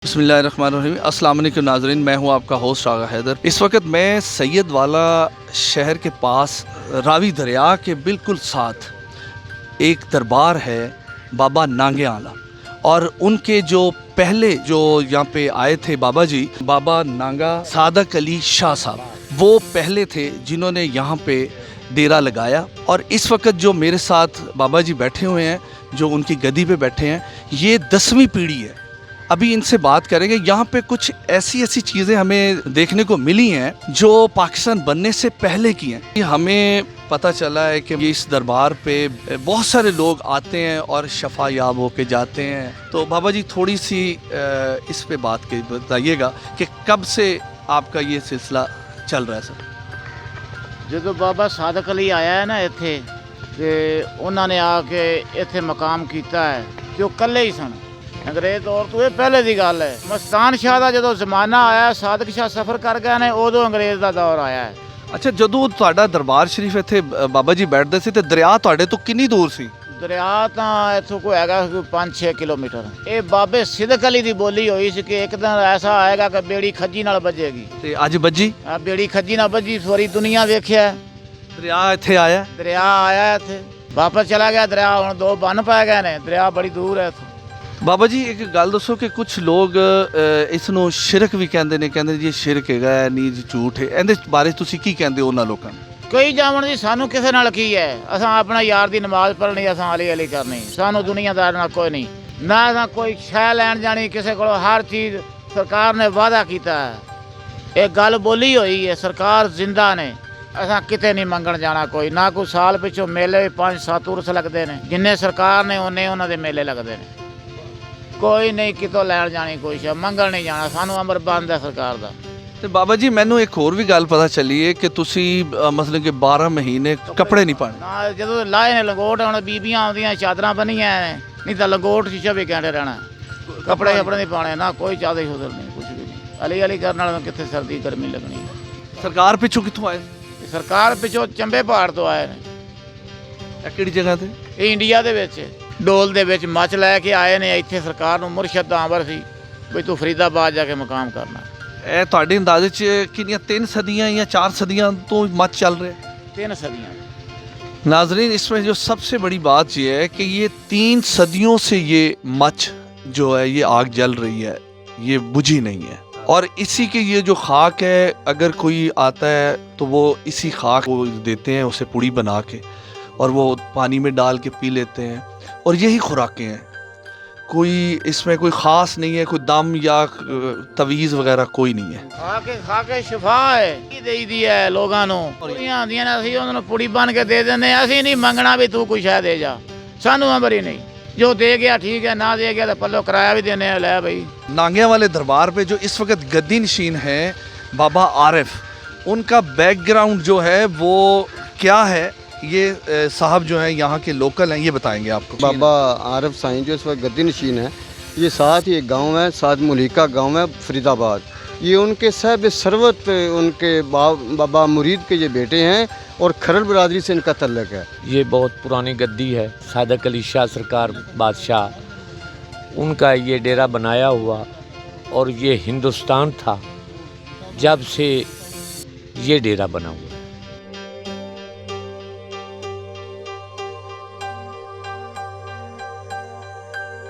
बिस्मिल्लाहिर्रहमानिर्रहीम। अस्सलाम वालेकुम नाज़रीन, मैं हूं आपका होस्ट आगा हैदर। इस वक्त मैं सैयद वाला शहर के पास रावी दरिया के बिल्कुल साथ एक दरबार है बाबा नांगे आला, और उनके जो पहले जो यहाँ पे आए थे बाबा जी, बाबा नांगा सादक अली शाह साहब, वो पहले थे जिन्होंने यहाँ पे डेरा लगाया। और इस वक्त जो मेरे साथ बाबा जी बैठे हुए हैं, जो उनकी गद्दी पे बैठे हैं, ये 10वीं पीढ़ी है। अभी इनसे बात करेंगे। यहाँ पे कुछ ऐसी चीज़ें हमें देखने को मिली हैं जो पाकिस्तान बनने से पहले की हैं। हमें पता चला है कि इस दरबार पे बहुत सारे लोग आते हैं और शफा याब होके जाते हैं। तो बाबा जी थोड़ी सी इस पे बात की बताइएगा कि कब से आपका ये सिलसिला चल रहा है सर? ਜਦੋਂ ਬਾਬਾ ਸਾਦਕ ਅਲੀ ਆਇਆ ਹੈ ਨਾ ਇੱਥੇ, ਤੇ ਉਹਨਾਂ ਨੇ ਆ ਕੇ ਇੱਥੇ ਮਕਾਮ ਕੀਤਾ ਹੈ ਕਿ ਉਹ ਇਕੱਲੇ ਹੀ ਸਨ। ਅੰਗਰੇਜ਼ ਦੌਰ ਤੋਂ ਇਹ ਪਹਿਲੇ ਦੀ ਗੱਲ ਹੈ। ਮਸਤਾਨ ਸ਼ਾਹ ਦਾ ਜਦੋਂ ਜ਼ਮਾਨਾ ਆਇਆ, ਸਾਦਕ ਸ਼ਾਹ ਸਫ਼ਰ ਕਰ ਗਏ ਨੇ, ਉਦੋਂ ਅੰਗਰੇਜ਼ ਦਾ ਦੌਰ ਆਇਆ ਹੈ। ਅੱਛਾ, ਜਦੋਂ ਤੁਹਾਡਾ ਦਰਬਾਰ ਸ਼ਰੀਫ ਇੱਥੇ ਬਾਬਾ ਜੀ ਬੈਠਦੇ ਸੀ ਤੇ ਦਰਿਆ ਤੁਹਾਡੇ ਤੋਂ ਕਿੰਨੀ ਦੂਰ ਸੀ? ਦਰਿਆ ਤਾਂ ਇੱਥੋਂ ਕੋਈ ਹੈਗਾ 5-6 ਕਿਲੋਮੀਟਰ। ਇਹ ਬਾਬੇ ਸਿਦਕ ਅਲੀ ਦੀ ਬੋਲੀ ਹੋਈ ਸੀ ਕਿ ਇੱਕ ਦਿਨ ਐਸਾ ਆਏਗਾ ਕਿ ਬੇੜੀ ਖੱਜੀ ਨਾਲ ਵੱਜੇਗੀ, ਤੇ ਅੱਜ ਵੱਜੀ? ਆ ਬੇੜੀ ਖੱਜੀ ਨਾਲ ਵੱਜੀ, ਸਾਰੀ ਦੁਨੀਆ ਵੇਖਿਆ ਦਰਿਆ ਇੱਥੇ ਆਇਆ। ਦਰਿਆ ਆਇਆ ਇੱਥੇ, ਵਾਪਸ ਚਲਾ ਗਿਆ ਦਰਿਆ। ਹੁਣ ਦੋ ਬੰਨ ਪੈ ਗਏ ਨੇ, ਦਰਿਆ ਬੜੀ ਦੂਰ ਹੈ ਇੱਥੋਂ। ਬਾਬਾ ਜੀ ਇੱਕ ਗੱਲ ਦੱਸੋ ਕਿ ਕੁਝ ਲੋਕ ਇਸ ਨੂੰ ਸ਼ਿਰਕ ਵੀ ਕਹਿੰਦੇ ਨੇ, ਕਹਿੰਦੇ ਜੀ ਇਹ ਸ਼ਿਰਕ ਹੈਗਾ, ਨਹੀਂ ਜੀ ਝੂਠ ਹੈ। ਇਹਦੇ ਬਾਰੇ ਤੁਸੀਂ ਕੀ ਕਹਿੰਦੇ ਹੋ ਉਹਨਾਂ ਲੋਕਾਂ ਨੂੰ? ਕੋਈ ਜਾਵਣ ਜੀ, ਸਾਨੂੰ ਕਿਸੇ ਨਾਲ ਕੀ ਹੈ? ਅਸਾਂ ਆਪਣਾ ਯਾਰ ਦੀ ਨਮਾਜ਼ ਪੜ੍ਹਨੀ, ਅਸਾਂ ਅਲੀ ਅਲੀ ਕਰਨੀ। ਸਾਨੂੰ ਦੁਨੀਆਦਾਰ ਨਾਲ ਕੋਈ ਨਹੀਂ, ਨਾ ਅਸਾਂ ਕੋਈ ਸ਼ੈ ਲੈਣ ਜਾਣੀ ਕਿਸੇ ਕੋਲੋਂ। ਹਰ ਚੀਜ਼ ਸਰਕਾਰ ਨੇ ਵਾਅਦਾ ਕੀਤਾ ਹੈ, ਇਹ ਗੱਲ ਬੋਲੀ ਹੋਈ ਹੈ, ਸਰਕਾਰ ਜ਼ਿੰਦਾ ਨੇ। ਅਸਾਂ ਕਿਤੇ ਨਹੀਂ ਮੰਗਣ ਜਾਣਾ ਕੋਈ, ਨਾ ਕੋਈ। ਸਾਲ ਪਿੱਛੋਂ ਮੇਲੇ 5-7 ਉਰਸ ਲੱਗਦੇ ਨੇ, ਜਿੰਨੇ ਸਰਕਾਰ ਨੇ ਉਹਨੇ ਉਹਨਾਂ ਦੇ ਮੇਲੇ ਲੱਗਦੇ ਨੇ। ਕੋਈ ਨਹੀਂ ਕਿਤੋਂ ਲੈਣ ਜਾਣੀ ਕੋਈ ਸ਼ੈ, ਮੰਗਣ ਨਹੀਂ ਜਾਣਾ। ਸਾਨੂੰ ਅਮਰ ਬੰਦ ਹੈ ਸਰਕਾਰ ਦਾ। ਤੇ ਬਾਬਾ ਜੀ ਮੈਨੂੰ ਇੱਕ ਹੋਰ ਵੀ ਗੱਲ ਪਤਾ ਚੱਲੀ ਹੈ ਕਿ ਤੁਸੀਂ ਮਤਲਬ ਕਿ 12 ਮਹੀਨੇ ਕੱਪੜੇ ਨਹੀਂ ਪਾਣੇ। ਨਾ, ਜਦੋਂ ਲਾਏ ਨੇ ਲੰਗੋਟ, ਹੁਣ ਬੀਬੀਆਂ ਆਉਂਦੀਆਂ ਚਾਦਰਾਂ ਬੰਨੀਆਂ ਨੇ, ਨਹੀਂ ਤਾਂ ਲੰਗੋਟ ਸ਼ੀਸ਼ਾ ਵੀ ਕਹਿੰਦੇ ਰਹਿਣਾ। ਕੱਪੜੇ ਨਹੀਂ ਪਾਣੇ, ਨਾ ਕੋਈ ਚਾਦਰ ਹੁਦਰ ਨਹੀਂ, ਕੁਝ ਵੀ ਨਹੀਂ। ਅਲੀ ਅਲੀ ਕਰਨ ਵਾਲਿਆਂ ਨੂੰ ਕਿੱਥੇ ਸਰਦੀ ਗਰਮੀ ਲੱਗਣੀ। ਸਰਕਾਰ ਪਿੱਛੋਂ ਕਿੱਥੋਂ ਆਏ? ਸਰਕਾਰ ਪਿੱਛੋਂ ਚੰਬੇ ਪਹਾੜ ਤੋਂ ਆਏ ਨੇ। ਇਹ ਕਿਹੜੀ ਜਗ੍ਹਾ ਤੇ? ਇਹ ਇੰਡੀਆ ਦੇ ਵਿੱਚ ਡੋਲ ਦੇ ਵਿੱਚ ਮੱਚ ਲੈ ਕੇ ਆਏ ਨੇ ਇੱਥੇ। ਸਰਕਾਰ ਨੂੰ ਮੁਰਸ਼ਦ ਦਾ ਅਮਰ ਸੀ ਵੀ ਤੂੰ ਫਰੀਦਾਬਾਦ ਜਾ ਕੇ ਮਕਾਮ ਕਰਨਾ। ਇਹ ਤੁਹਾਡੇ ਅੰਦਾਜ਼ੇ 'ਚ ਕਿੰਨੀਆਂ 3 सदियाँ या 4 सदियाँ तो मच चल रहे? 3 सदियाँ। नाजरीन, इसमें जो सबसे बड़ी बात ये है कि ये 3 सदियों से ये मच जो है, ये आग जल रही है, ये बुझी नहीं है। और इसी के ये जो खाक है, अगर कोई आता है तो वो इसी खाक को देते हैं उसे पुड़ी बना के, और वो पानी में डाल के पी लेते हैं, और यही खुराकें हैं। कोई इसमें कोई ख़ास नहीं है, कोई दम या तवीज़ वगैरह कोई नहीं है। ਖਾ ਕੇ ਸ਼ਿਫਾ ਹੈ, ਕੀ ਦੇਈਦੀ ਹੈ ਲੋਕਾਂ ਨੂੰ। ਕੁੜੀਆਂ ਆਉਂਦੀਆਂ ਨੇ, ਅਸੀਂ ਉਹਨਾਂ ਨੂੰ ਪੁੜੀ ਬਣ ਕੇ ਦੇ ਦਿੰਦੇ। ਅਸੀਂ ਨਹੀਂ ਮੰਗਣਾ ਵੀ ਤੂੰ ਕੁਛ ਹੈ ਦੇ ਜਾ, ਸਾਨੂੰ ਅਮਰ ਹੀ ਨਹੀਂ। ਜੋ ਦੇ ਗਿਆ ਠੀਕ है, ना दे गया तो पल्लो किराया भी देने ले भाई। नांगे वाले दरबार पे जो इस वक्त गद्दी नशीन है बाबा आरिफ, उनका बैकग्राउंड जो है वो क्या है, ये साहब जो हैं यहाँ के लोकल हैं, ये बताएंगे आपको। बाबा आरिफ साईं जो इस वक्त गद्दी नशीन है, ये साथ ही एक गांव है, साथ मुलिका गांव है फरीदाबाद। ये उनके साहब सरवत, उनके बाबा मुरीद के ये बेटे हैं, और खरल बरादरी से इनका तल्लक है। ये बहुत पुरानी गद्दी है, सादक अली शाह सरकार बादशाह, उनका ये डेरा बनाया हुआ। और ये हिंदुस्तान था जब से ये डेरा बना हुआ।